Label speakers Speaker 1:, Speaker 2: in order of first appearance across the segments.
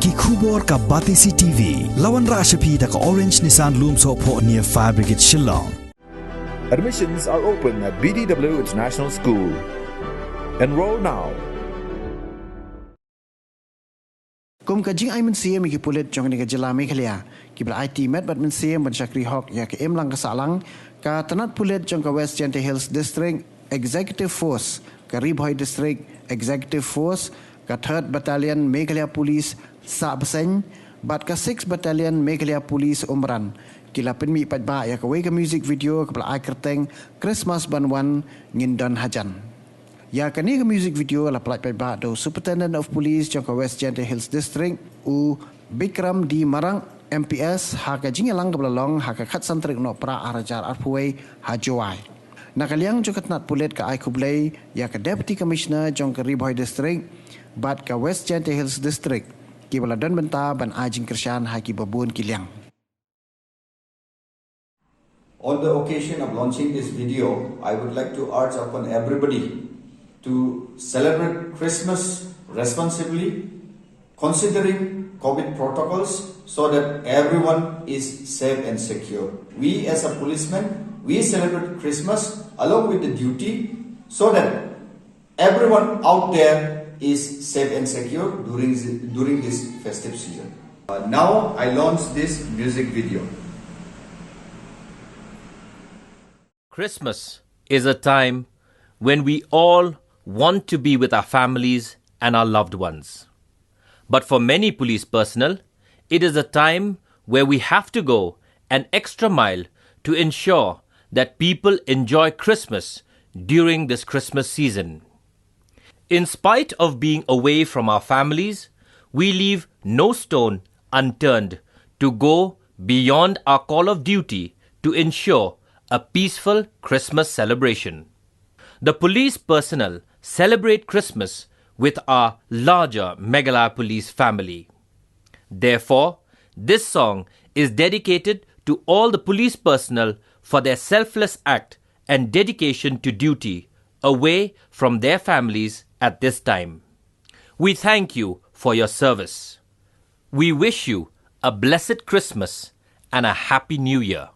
Speaker 1: ki khubor ka Batisi TV lawan Rashapi da ka Orange Nissan Lumso po near Fire Brigade Shillong.
Speaker 2: Admissions are open at BDW International School. Enroll now.
Speaker 3: Kum ka jing ai men sia mi ki Pulit jong ni ka jela Meghalaya ki bra IT met bat men sia ban Shakri Hawk ya ke em lang ka salang ka tanat Pulit jong ka West Gentle Hills District Executive Force ka Ribhoi District Executive Force ka 3rd Battalion Meghalaya Police sa Baseng bat ka 6th Battalion Meghalaya Police Umran kila pen mi pat ba ya ka we ka music video ka bra ai kerteng Khristmas banwan Ngin dan Hajan. Ya kani ke music video la pelak pai do Superintendent of Police jong ka West Gentle Hills District u Bikram di Marang MPS ha ka jingelang ka belalong ha ka khat santrik no pra arajar arpuai Hajwai. Nakaliang jong ka nat Pulit ka ai kublai ya ka Deputy Commissioner jong ka Ribhoi District bat ka West Gentle Hills District ki baladan benta ban ajing kershan ha ki babun kiliang.
Speaker 4: On the occasion of launching this video, I would like to urge upon everybody to celebrate Christmas responsibly, considering COVID protocols so that everyone is safe and secure. We as a policeman, we celebrate Christmas along with the duty so that everyone out there is safe and secure during this festive season. Now I launch this music video.
Speaker 5: Christmas is a time when we all want to be with our families and our loved ones. But for many police personnel, it is a time where we have to go an extra mile to ensure that people enjoy Christmas during this Christmas season. In spite of being away from our families, we leave no stone unturned to go beyond our call of duty to ensure a peaceful Christmas celebration. The police personnel celebrate Christmas with our larger Meghalaya police family. Therefore, this song is dedicated to all the police personnel for their selfless act and dedication to duty away from their families at this time. We thank you for your service. We wish you a blessed Christmas and a happy New Year.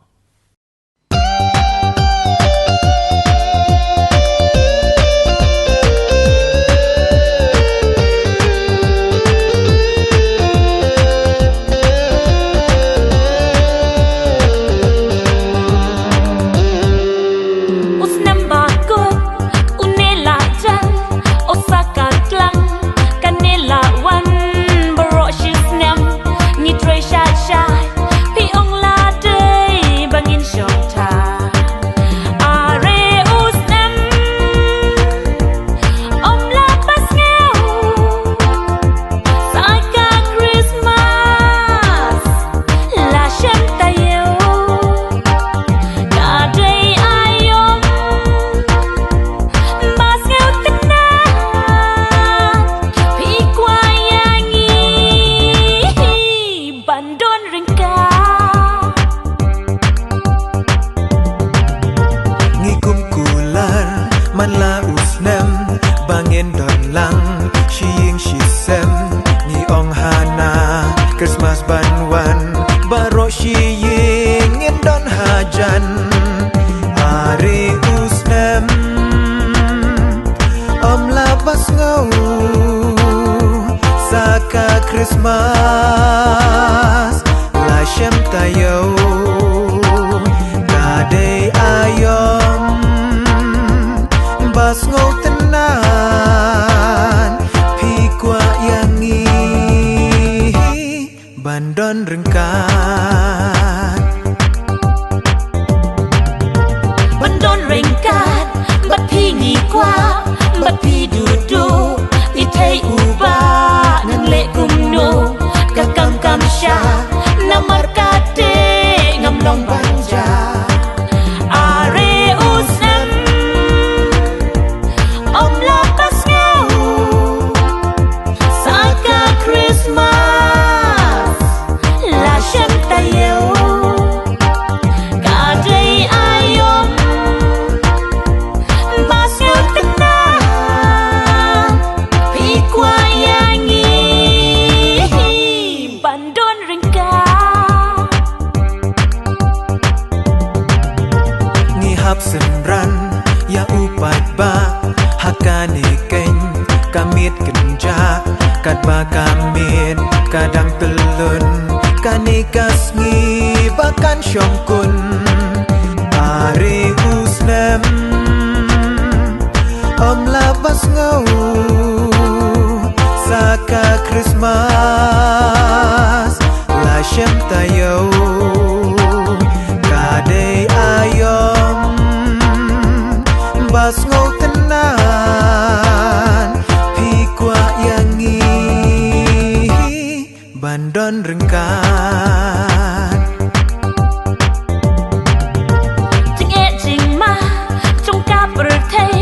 Speaker 6: Khristmas banwan baro shiying indon hajan hari usnem lapas ngau saka Khristmas la shem tayo kadai ayom bas ngau tenan pikwa yangi bandon rengkat
Speaker 7: bandon rengkat bat pi ni kwa bat pi dudu i thai uba nan le kumno kakam kam sha namar kate
Speaker 6: kat bakamit kadang telun kanikas ngi bakan syongkun ari usnem om labas ngau saka Khristmas la shem tayo kadai ayom bas ngau tenan pi kwa yangi bandon rengkat
Speaker 7: Jing e jing ma Trong ka birthday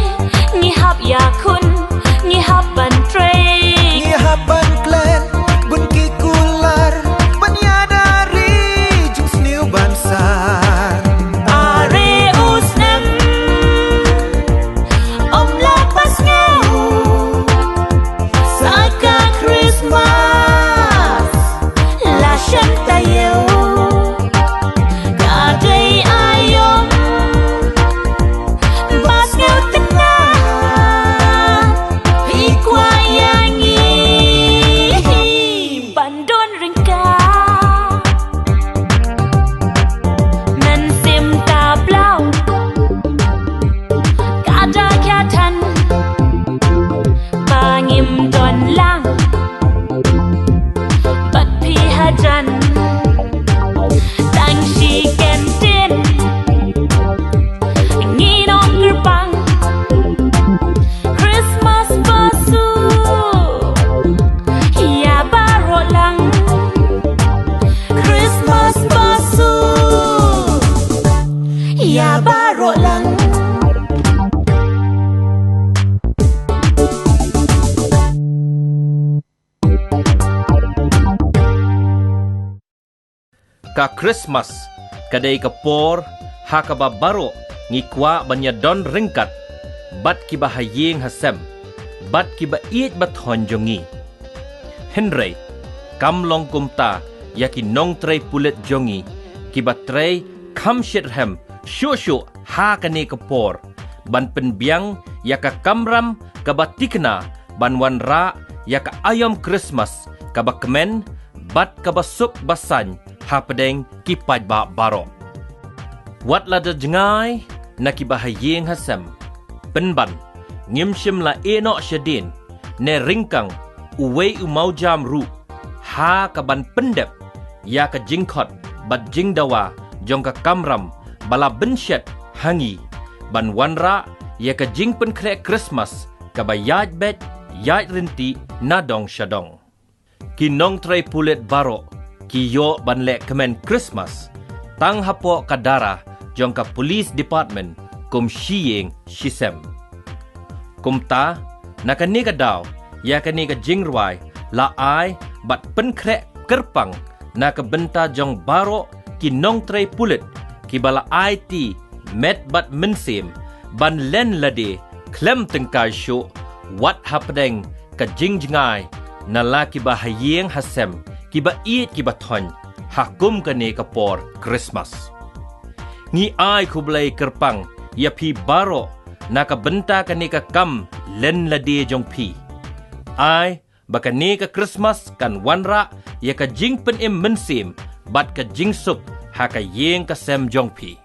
Speaker 7: Ngi hap ya kun Ngi hap ban tray
Speaker 6: Ngi hapan klen bun ki kular panyadari jung sniu bansar
Speaker 7: Are usnem Om lapas ngau Saka Christmas La shem tayo Kadai ayom Bas ngau tengah Hikwa yangi Bandon ringkat Men sim tablau Kada kiatan Bangim don lang Bat pi hajan Tang shi kentin Ngin Kyrpang Christmas basu Ya baro lang Christmas basu Ya baro lang
Speaker 5: Ka Christmas kadai ka por ha ka babaro ngi kwa banya don ringkat bat ki ba hayeng hasem bat ki ba iet bat honjongi Henry kam long kumta yaki nong tray pulit jongi ki ba tray kam shithem shu ha ka ne ka por ban penbiang yaka kamram ka batikna ban wanra yaka ayam Christmas ka ba kemen bat ka ba sup basan hapadeng kipaj ba baro. Wat la da jengai na kibahayeng hasem. Penban ngimshim la enok syadin ne ringkang uwei umaujam ru ha kaban pendep ya ka jingkot bat jingdawa jong ka kamram bala bensyat hangi ban wanra ya ka jingpen krek Christmas ka ba yaj bet yaj rinti nadong syadong. Kinong tray pulit baro kiyo ban lek kemen Christmas tang hapo kadara jong ka police department kum shiyeng shisem kum ta nakani ka daw ya kani ka Jingrwai la ai bat pen krek Kyrpang na ka benta jong baro kinong tray pulit ki bala IT met bat mensim ban len lade klem tengkai shu wat hapdeng ka jingngai na laki bahayeng hasem kiba iit kiba thon hakum kane kapor Christmas ngi ai kublai Kyrpang ya phi baro nakabenta kane ka kam len lade jong phi ai bakane ka Christmas kan wanra ya ka jingpen im mensim bat ka jingsup ha ka yeng ka sem jong phi